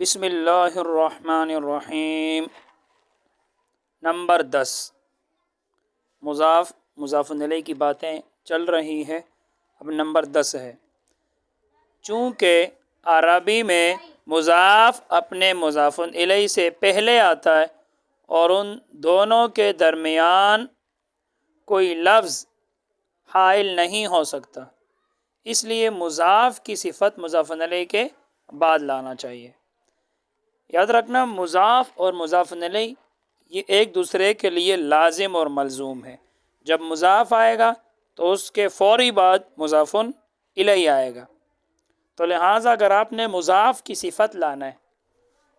بسم اللہ الرحمن الرحیم۔ نمبر 10، مضاف الیہ کی باتیں چل رہی ہے، اب نمبر 10 ہے۔ چونکہ عربی میں مضاف اپنے مضاف الیہ سے پہلے آتا ہے اور ان دونوں کے درمیان کوئی لفظ حائل نہیں ہو سکتا، اس لیے مضاف کی صفت مضاف الیہ کے بعد لانا چاہیے۔ یاد رکھنا، مضاف اور مضاف الیہ یہ ایک دوسرے کے لیے لازم اور ملزوم ہے۔ جب مضاف آئے گا تو اس کے فوری بعد مضاف الیہ آئے گا، تو لہٰذا اگر آپ نے مضاف کی صفت لانا ہے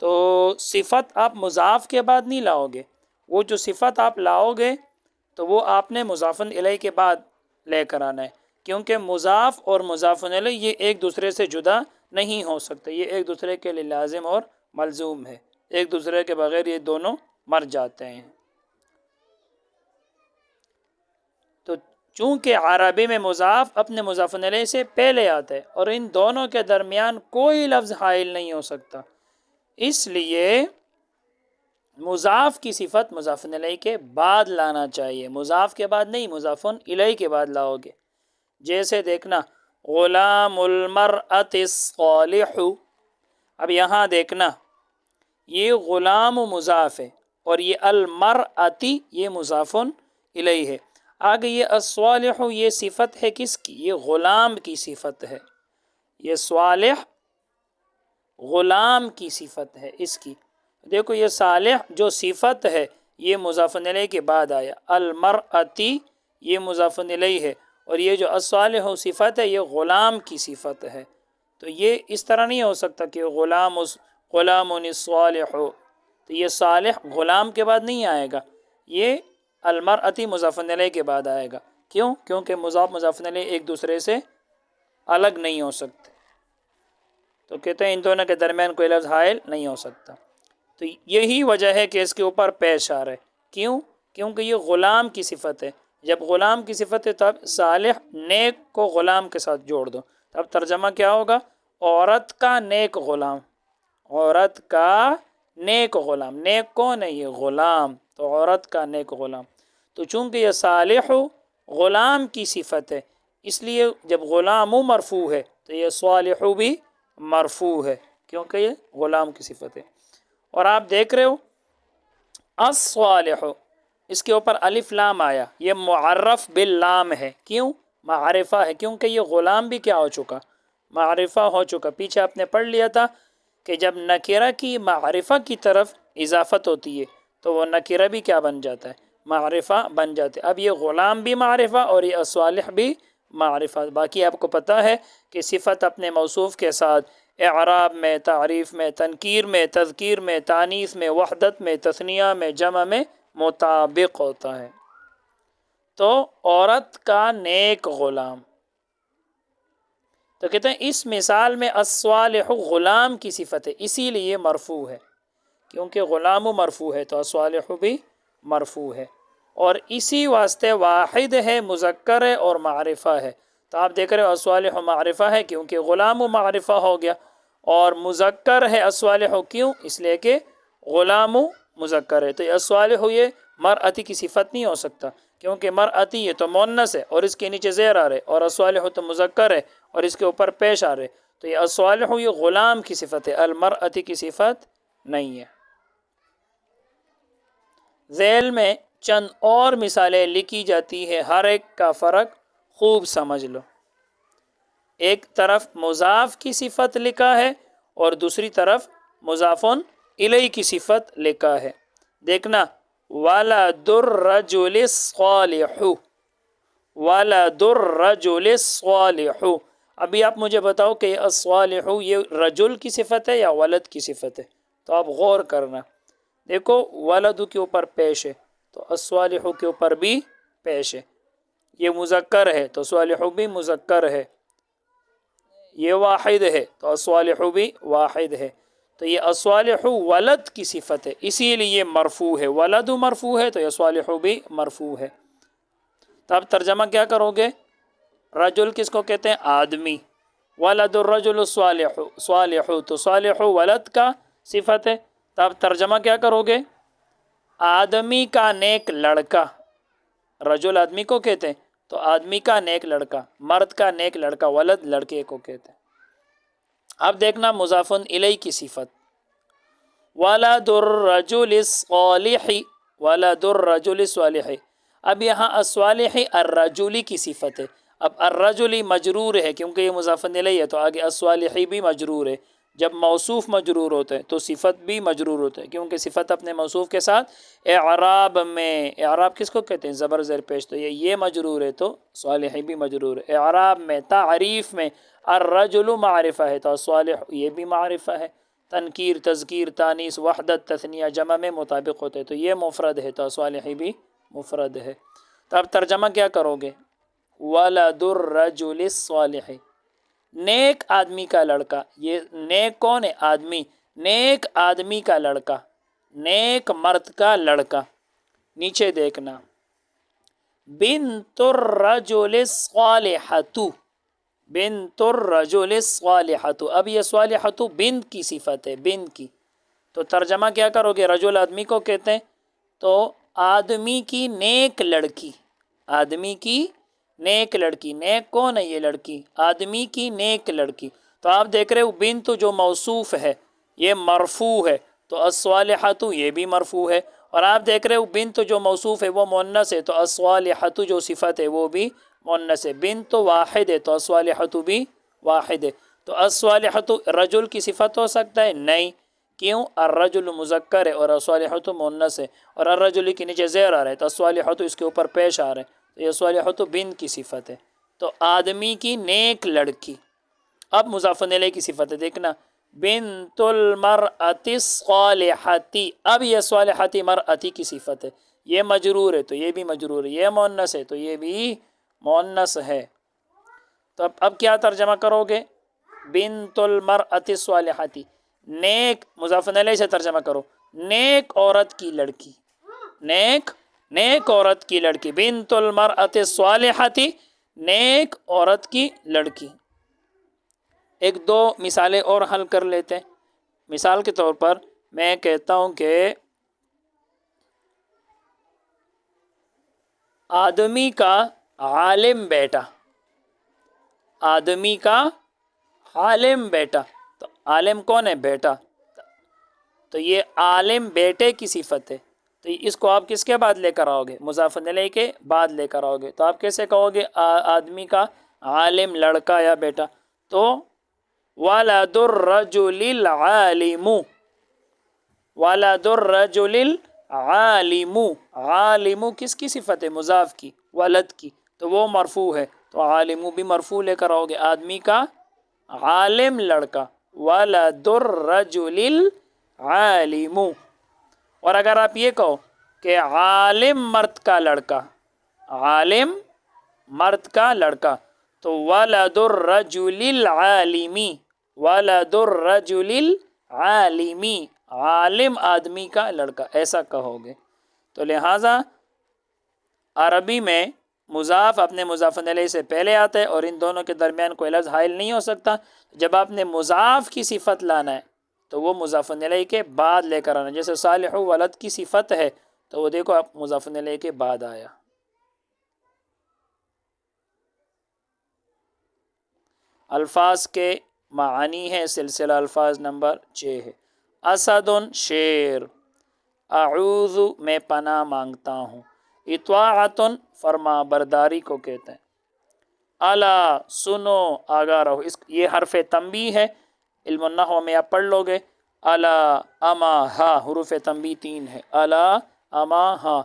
تو صفت آپ مضاف کے بعد نہیں لاؤ گے، وہ جو صفت آپ لاؤ گے تو وہ آپ نے مضاف الیہ کے بعد لے کر آنا ہے، کیونکہ مضاف اور مضاف الیہ یہ ایک دوسرے سے جدا نہیں ہو سکتے، یہ ایک دوسرے کے لیے لازم اور ملزوم ہے، ایک دوسرے کے بغیر یہ دونوں مر جاتے ہیں۔ تو چونکہ عربی میں مضاف اپنے مضاف الیہ سے پہلے آتا ہے اور ان دونوں کے درمیان کوئی لفظ حائل نہیں ہو سکتا، اس لیے مضاف کی صفت مضاف الیہ کے بعد لانا چاہیے، مضاف کے بعد نہیں، مضاف الیہ کے بعد لاؤ گے۔ جیسے دیکھنا، غلام المرأۃ الصالح، اب یہاں دیکھنا یہ غلام مضاف ہے اور یہ المرأۃ یہ مضاف الیہ ہے۔ آگے یہ الصالح یہ صفت ہے کس کی؟ یہ غلام کی صفت ہے، یہ صالح غلام کی صفت ہے اس کی۔ دیکھو یہ صالح جو صفت ہے یہ مضاف الیہ کے بعد آیا، المرأۃ یہ مضاف الیہ ہے اور یہ جو الصالح صفت ہے یہ غلام کی صفت ہے۔ تو یہ اس طرح نہیں ہو سکتا کہ غلام الصالح، تو یہ صالح غلام کے بعد نہیں آئے گا، یہ المرأۃ مضاف الیہ کے بعد آئے گا۔ کیوں؟ کیونکہ مضاف الیہ ایک دوسرے سے الگ نہیں ہو سکتے، تو کہتے ہیں ان دونوں کے درمیان کوئی لفظ حائل نہیں ہو سکتا، تو یہی وجہ ہے کہ اس کے اوپر پیش آ رہا ہے۔ کیوں؟ کیونکہ یہ غلام کی صفت ہے، جب غلام کی صفت ہے تب صالح نیک کو غلام کے ساتھ جوڑ دو، تب ترجمہ کیا ہوگا؟ عورت کا نیک غلام، عورت کا نیک غلام، نیک کون ہے؟ یہ غلام، تو عورت کا نیک غلام۔ تو چونکہ یہ صالح غلام کی صفت ہے، اس لیے جب غلام مرفوع ہے تو یہ صالح بھی مرفوع ہے، کیونکہ یہ غلام کی صفت ہے۔ اور آپ دیکھ رہے ہو الصالح، اس کے اوپر الف لام آیا، یہ معرف باللام ہے، کیوں؟ معرفہ ہے، کیونکہ یہ غلام بھی کیا ہو چکا؟ معرفہ ہو چکا۔ پیچھے آپ نے پڑھ لیا تھا کہ جب نکرہ کی معرفہ کی طرف اضافت ہوتی ہے تو وہ نکرہ بھی کیا بن جاتا ہے؟ معرفہ بن جاتے۔ اب یہ غلام بھی معرفہ اور یہ الصالح بھی معرفہ۔ باقی آپ کو پتہ ہے کہ صفت اپنے موصوف کے ساتھ اعراب میں، تعریف میں، تنکیر میں، تذکیر میں، تانیث میں، وحدت میں، تثنیہ میں، جمع میں مطابق ہوتا ہے۔ تو عورت کا نیک غلام، تو کہتے ہیں اس مثال میں الصالح غلام کی صفت ہے، اسی لیے مرفوع ہے، کیونکہ غلام مرفوع ہے تو الصالح بھی مرفوع ہے، اور اسی واسطے واحد ہے، مذکر ہے اور معرفہ ہے۔ تو آپ دیکھ رہے ہو الصالح معرفہ ہے کیونکہ غلام معرفہ ہو گیا، اور مذکر ہے الصالح، کیوں؟ اس لیے کہ غلام مذکر ہے۔ تو الصالح یہ مرأتی کی صفت نہیں ہو سکتا، کیونکہ مرأتی یہ تو مؤنث ہے اور اس کے نیچے زیر آ رہے، اور الصالح تو مذکر ہے اور اس کے اوپر پیش آ رہے، تو یہ الصالح یہ غلام کی صفت ہے، المرأتی کی صفت نہیں ہے۔ ذیل میں چند اور مثالیں لکھی جاتی ہے، ہر ایک کا فرق خوب سمجھ لو۔ ایک طرف مضاف کی صفت لکھا ہے اور دوسری طرف مضاف الیہ کی صفت لکھا ہے۔ دیکھنا، وَلَدُ الرَّجُلِ الصَّالِحُ، وَلَدُ الرَّجُلِ الصَّالِحُ۔ ابھی آپ مجھے بتاؤ کہ الصالح یہ رجل کی صفت ہے یا ولد کی صفت ہے؟ تو آپ غور کرنا، دیکھو ولد کے اوپر پیش ہے تو الصالح کے اوپر بھی پیش ہے، یہ مذکر ہے تو صالح بھی مذکر ہے، یہ واحد ہے تو الصالح بھی واحد ہے، تو یہ الصالح ولد کی صفت ہے، اسی لیے مرفوع ہے، ولد مرفوع ہے تو یہ صالح بھی مرفوع ہے۔ تب ترجمہ کیا کرو گے؟ رجل کس کو کہتے ہیں؟ آدمی، ولد الرجل الصالح، صالح تو صالح ولد کا صفت ہے. تو آپ ترجمہ کیا کرو گے؟ آدمی کا نیک لڑکا، رجل آدمی کو کہتے ہیں، تو آدمی کا نیک لڑکا، مرد کا نیک لڑکا، ولد لڑکے کو کہتے ہیں. اب دیکھنا مضاف الیہ کی صفت، ولد الرجل الصالح، ولد الرجل الصالح. اب یہاں الصالح الرجلی کی صفت ہے. اب الرجلی مجرور ہے کیونکہ یہ مضاف الیہ ہے، تو آگے الصالحی بھی مجرور ہے. جب موصوف مجرور ہوتا ہے تو صفت بھی مجرور ہوتا ہے، کیونکہ صفت اپنے موصوف کے ساتھ اعراب میں، اعراب کس کو کہتے ہیں؟ زبر زیر پیش. تو یہ مجرور ہے تو صالحی بھی مجرور ہے. اعراب میں، تعریف میں الرجل معرفہ ہے تو الصالح یہ بھی معرفہ ہے. تنکیر، تذکیر، تانیث، وحدت، تثنیہ، جمع میں مطابق ہوتے ہیں تو یہ مفرد ہے تو صالحی بھی مفرد ہے. تو اب ترجمہ کیا کرو گے؟ ولد الرجل الصالح، نیک آدمی کا لڑکا. یہ نیک کون ہے؟ آدمی. نیک آدمی کا لڑکا، نیک مرد کا لڑکا. نیچے دیکھنا، بنت الرجل الصالحۃ، بنت الرجل الصالحۃ. اب یہ صالحۃ بنت کی صفت ہے، بنت کی. تو ترجمہ کیا کرو گے؟ رجل آدمی کو کہتے ہیں تو آدمی کی نیک لڑکی، آدمی کی نیک لڑکی. نیک کون ہے؟ یہ لڑکی، آدمی کی نیک لڑکی. تو آپ دیکھ رہے ہو بنت جو موصوف ہے یہ مرفوع ہے تو الصالحۃ یہ بھی مرفوع ہے. اور آپ دیکھ رہے ہو بنت جو موصوف ہے وہ مؤنث ہے تو الصالحۃ جو صفت ہے وہ بھی مؤنث ہے. بنت واحد ہے تو الصالحۃ بھی واحد ہے. تو الصالحۃ رجل کی صفت ہو سکتا ہے؟ نہیں. کیوں؟ الرجل مذکر ہے اور الصالحۃ مؤنث ہے، اور الرجل کے نیچے زیر آ رہا ہے تو الصالحۃ اس کے اوپر پیش آ رہا ہے تو یہ صالحۃ بنت کی صفت ہے. تو آدمی کی نیک لڑکی. اب مضاف الیہ کی صفت ہے، دیکھنا، بنت المرأۃ الصالحۃ. اب یہ صالحۃ مرأتی کی صفت ہے، یہ مجرور ہے تو یہ بھی مجرور ہے، یہ مؤنث ہے تو یہ بھی مؤنث ہے. تو اب کیا ترجمہ کرو گے؟ بنت المرأۃ الصالحۃ، نیک، مضاف الیہ سے ترجمہ کرو، نیک عورت کی لڑکی، نیک عورت کی لڑکی. بنت المرأۃ الصالحۃ، نیک عورت کی لڑکی. ایک دو مثالیں اور حل کر لیتے ہیں. مثال کے طور پر میں کہتا ہوں کہ آدمی کا عالم بیٹا، آدمی کا عالم بیٹا. تو عالم کون ہے؟ بیٹا. تو یہ عالم بیٹے کی صفت ہے تو اس کو آپ کس کے بعد لے کر آؤ گے؟ مضاف الیہ کے بعد لے کر آؤ گے. تو آپ کیسے کہو گے آدمی کا عالم لڑکا یا بیٹا؟ تو ولد الرجل العالم، ولد الرجل العالم. عالم کس کی صفت ہے؟ مضاف کی، ولد کی، تو وہ مرفوع ہے تو عالم بھی مرفوع لے کر آؤ گے. آدمی کا عالم لڑکا، ولد الرجل العالم. اور اگر آپ یہ کہو کہ عالم مرد کا لڑکا، عالم مرد کا لڑکا، تو ولد الرجل العالمی، ولد الرجل العالمی، عالم آدمی کا لڑکا، ایسا کہو گے. تو لہٰذا عربی میں مضاف اپنے مضاف الیہ سے پہلے آتا ہے اور ان دونوں کے درمیان کوئی لفظ حائل نہیں ہو سکتا. جب آپ نے مضاف کی صفت لانا ہے تو وہ مضاف الیہ کے بعد لے کر آنا. جیسے صالح ولد کی صفت ہے تو وہ دیکھو آپ مضاف الیہ کے بعد آیا. الفاظ کے معانی ہے، سلسلہ الفاظ نمبر 6 ہے. اسد شیر، اعوذ میں پناہ مانگتا ہوں. اطاعت فرما برداری کو کہتے ہیں. الا سنو، آگاہ رہو. یہ حرف تنبیہ ہے، علم النحو میں آپ پڑھ لو گے. الا، اما، ہا، حروف تنبیہ 3 ہے. الا، اما، ہا.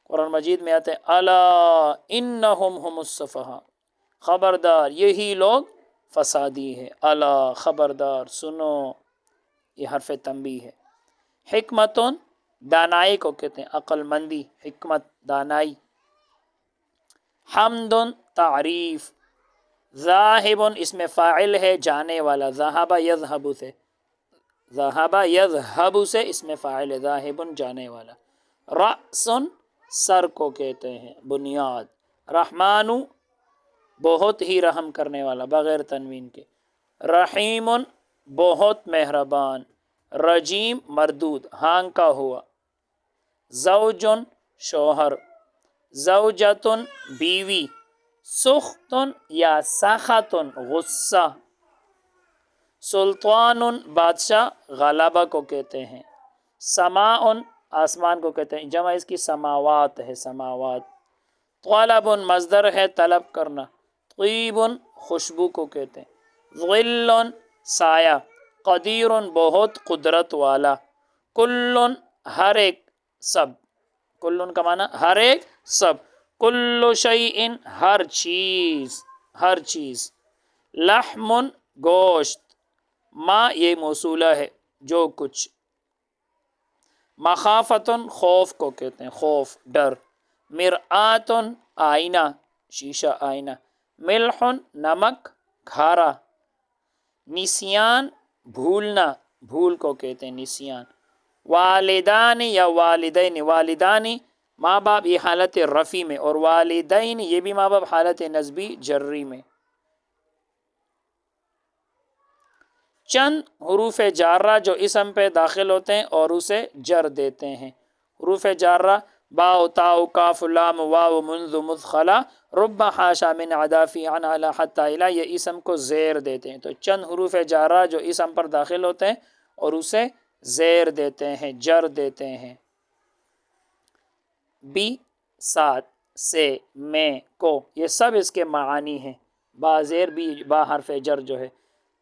قرآن مجید میں آتے ہیں الا انہم هم السفہاء، خبردار یہی لوگ فسادی ہے. الا، خبردار، سنو، یہ حرف تنبیہ ہے. حکمت دانائی کو کہتے ہیں، عقل مندی، حکمت، دانائی. حمد تعریف. ذاہب اس میں فاعل ہے، جانے والا، ذہب یذہب سے، ذہب یذہب سے اس میں فاعل ہے، ذاہب جانے والا. رأس سر کو کہتے ہیں، بنیاد. رحمان بہت ہی رحم کرنے والا، بغیر تنوین کے. رحیم بہت مہربان. رجیم مردود ہانکا ہوا، زوجن شوہر، زوجتن بیوی، سختن یا سخطن غصہ، سلطان بادشاہ غلبہ کو کہتے ہیں، سماء آسمان کو کہتے ہیں، جمع اس کی سماوات ہے، سماوات، طلب مصدر ہے طلب کرنا، طیب خوشبو کو کہتے ہیں، ظل سایہ، قدیر بہت قدرت والا، کل ہر ایک، سب، کل کا معنی ہر ایک سب، کل شیء ہر چیز، ہر چیز، لحم گوشت، ما یہ موصولہ ہے جو کچھ، مخافتن خوف کو کہتے ہیں، خوف ڈر، مرآتن آئینہ شیشہ آئینہ، ملح نمک کھارا، نسیان بھولنا بھول کو کہتے ہیں نسیان، والدان یا والدین، والدانی ماں باپ یہ حالت رفع میں، اور والدین یہ بھی ماں باپ حالت نصبی جری میں۔ چند حروف جارہ جو اسم پہ داخل ہوتے ہیں اور اسے جر دیتے ہیں، حروف جارہ باء تاء کاف لام واو منذ مدخلا رب حاشا من عدافی عن علی حتی الی، یہ اسم کو زیر دیتے ہیں۔ تو چند حروف جارہ جو اسم پر داخل ہوتے ہیں اور اسے زیر دیتے ہیں، جر دیتے ہیں، بی، ساتھ، سے، میں، کو، یہ سب اس کے معانی ہیں، با زیر بھی، با حرف جر جو ہے،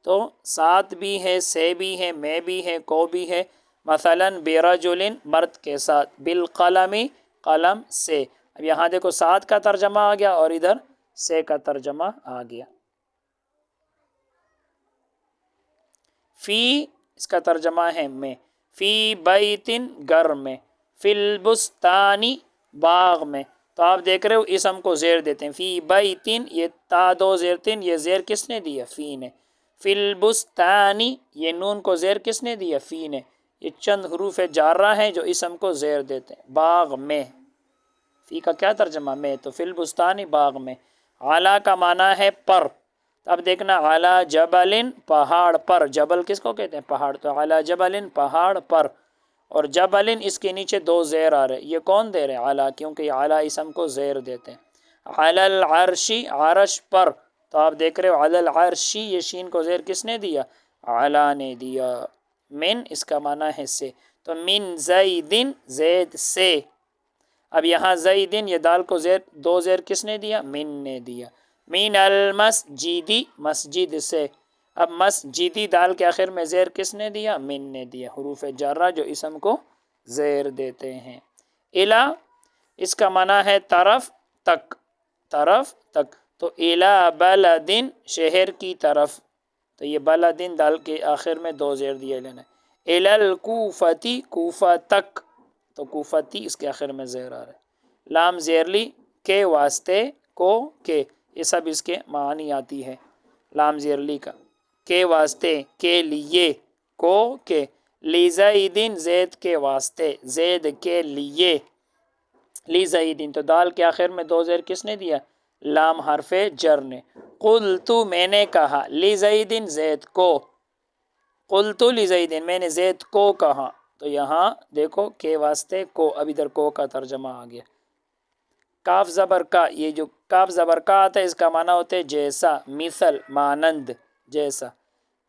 تو ساتھ بھی ہے، سے بھی ہے، میں بھی ہے، کو بھی ہے، مثلا برجل مرد کے ساتھ، بالقلم قلم سے، اب یہاں دیکھو ساتھ کا ترجمہ آ گیا اور ادھر سے کا ترجمہ آ گیا۔ فی اس کا ترجمہ ہے میں، فی بیتن گھر میں، فی البستانی باغ میں، تو آپ دیکھ رہے ہو اسم کو زیر دیتے ہیں، فی بیتن یہ تا دو زیر تین، یہ زیر کس نے دیا؟ فی نے، فی البستانی یہ نون کو زیر کس نے دیا؟ فی نے، یہ چند حروف جارہ ہیں جو اسم کو زیر دیتے ہیں، باغ میں، فی کا کیا ترجمہ؟ میں، تو فی البستانی باغ میں، علی کا معنی ہے پر، اب دیکھنا علی جبل پہاڑ پر، جبل کس کو کہتے ہیں؟ پہاڑ، تو علی جبل پہاڑ پر، اور جبل اس کے نیچے دو زیر آ رہے، یہ کون دے رہے؟ علی، کیونکہ یہ علی اسم کو زیر دیتے ہیں، علی العرش عرش پر، تو آپ دیکھ رہے ہو علی العرش یہ شین کو زیر کس نے دیا؟ علی نے دیا، من اس کا معنی ہے سے، تو من زیدن زید سے، اب یہاں زیدن یہ دال کو زیر دو زیر کس نے دیا؟ من نے دیا، من المسجدی مسجد سے، اب مسجدی دال کے آخر میں زیر کس نے دیا؟ من نے دیا، حروف جارہ جو اسم کو زیر دیتے ہیں۔ الا اس کا معنی ہے طرف تک، طرف تک، تو الا بلدن شہر کی طرف، تو یہ بلدن دال کے آخر میں دو زیر دیا لینا، الا الکوفتی کوفہ تک، تو کوفتی اس کے آخر میں زیر آ رہا ہے، لام زیرلی کے واسطے، کو، کے، یہ سب اس کے معنی آتی ہے، لام زیرلی کا، کے واسطے، کے لیے، کو، کے، لزیدن زید کے واسطے، زید کے لیے، لزیدن، تو دال کے آخر میں دو زیر کس نے دیا؟ لام حرف جر نے، قلت میں نے کہا، لزیدن زید کو، قلت لزیدن میں نے زید کو کہا، تو یہاں دیکھو کے واسطے کو، اب ادھر کو کا ترجمہ آ گیا، کاف زبر کا، یہ جو کاف زبر کا آتا ہے اس کا معنی ہوتا ہے جیسا، مثل مانند، جیسا،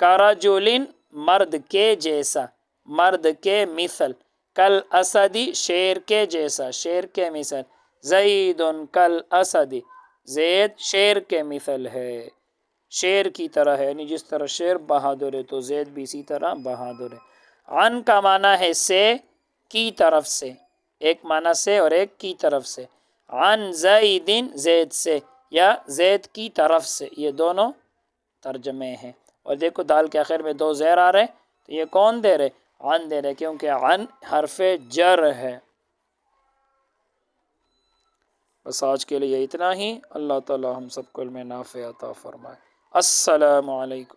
کرجلن مرد کے جیسا، مرد کے مثل، کل اسدی شیر کے جیسا، شیر کے مثل، زید کل اسدی زید شیر کے مثل ہے، شیر کی طرح ہے، یعنی جس طرح شیر بہادر ہے تو زید بھی اسی طرح بہادر ہے۔ عن کا معنی ہے سے، کی طرف سے، ایک معنی سے اور ایک کی طرف سے، عن زیدن زید سے یا زید کی طرف سے، یہ دونوں ترجمے ہیں، اور دیکھو دال کے آخر میں دو زیر آ رہے، تو یہ کون دے رہے؟ عن دے رہے، کیونکہ عن حرف جر ہے۔ بس آج کے لیے اتنا ہی، اللہ تعالی ہم سب کو علم نافع عطا فرمائے، السلام علیکم۔